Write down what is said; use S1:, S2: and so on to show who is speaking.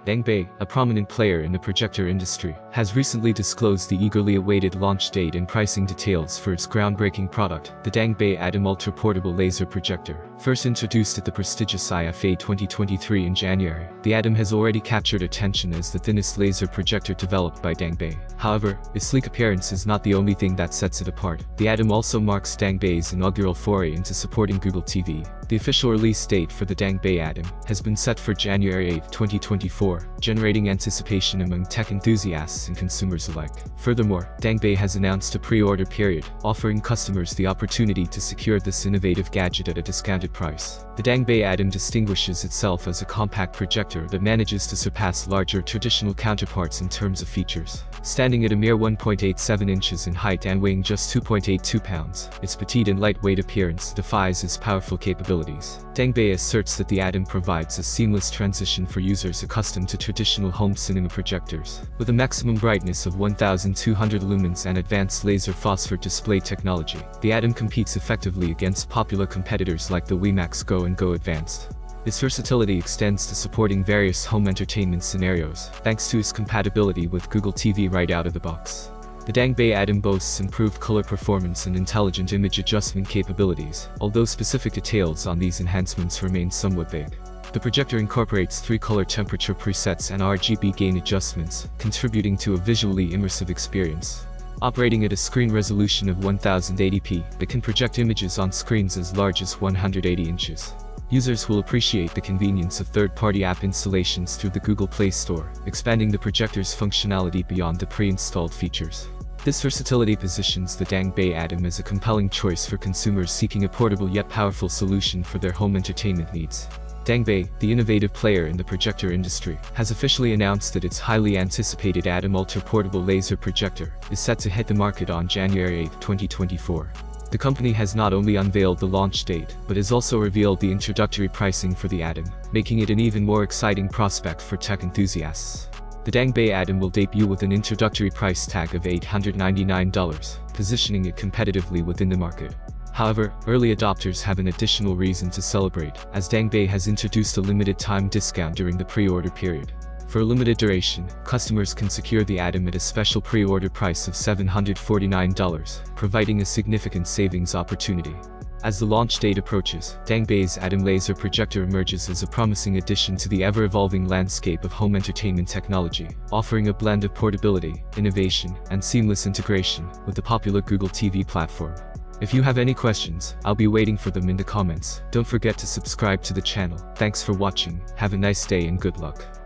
S1: Dangbei, a prominent player in the projector industry, has recently disclosed the eagerly awaited launch date and pricing details for its groundbreaking product, the Dangbei Atom Ultra-Portable Laser Projector. First introduced at the prestigious IFA 2023 in January, the Atom has already captured attention as the thinnest laser projector developed by Dangbei. However, its sleek appearance is not the only thing that sets it apart. The Atom also marks Dangbei's inaugural foray into supporting Google TV. The official release date for the Dangbei Atom has been set for January 8, 2024, generating anticipation among tech enthusiasts and consumers alike. Furthermore, Dangbei has announced a pre-order period, offering customers the opportunity to secure this innovative gadget at a discounted price. The Dangbei Atom distinguishes itself as a compact projector that manages to surpass larger traditional counterparts in terms of features. Standing at a mere 1.87 inches in height and weighing just 2.82 pounds, its petite and lightweight appearance defies its powerful capabilities. Dangbei asserts that the Atom provides a seamless transition for users accustomed to traditional home cinema projectors. With a maximum brightness of 1200 lumens and advanced laser phosphor display technology, the Atom competes effectively against popular competitors like the WiMAX Go and Go Advanced. Its versatility extends to supporting various home entertainment scenarios, thanks to its compatibility with Google TV right out of the box. The Dangbei Atom boasts improved color performance and intelligent image adjustment capabilities, although specific details on these enhancements remain somewhat vague. The projector incorporates 3 color temperature presets and RGB gain adjustments, contributing to a visually immersive experience. Operating at a screen resolution of 1080p, it can project images on screens as large as 180 inches. Users will appreciate the convenience of third-party app installations through the Google Play Store, expanding the projector's functionality beyond the pre-installed features. This versatility positions the Dangbei Atom as a compelling choice for consumers seeking a portable yet powerful solution for their home entertainment needs. Dangbei, the innovative player in the projector industry, has officially announced that its highly anticipated Atom Ultra-Portable Laser Projector is set to hit the market on January 8, 2024. The company has not only unveiled the launch date, but has also revealed the introductory pricing for the Atom, making it an even more exciting prospect for tech enthusiasts. The Dangbei Atom will debut with an introductory price tag of $899, positioning it competitively within the market. However, early adopters have an additional reason to celebrate, as Dangbei has introduced a limited-time discount during the pre-order period. For a limited duration, customers can secure the Atom at a special pre-order price of $749, providing a significant savings opportunity. As the launch date approaches, Dangbei's Atom Laser Projector emerges as a promising addition to the ever-evolving landscape of home entertainment technology, offering a blend of portability, innovation, and seamless integration with the popular Google TV platform. If you have any questions, I'll be waiting for them in the comments. Don't forget to subscribe to the channel. Thanks for watching, have a nice day and good luck.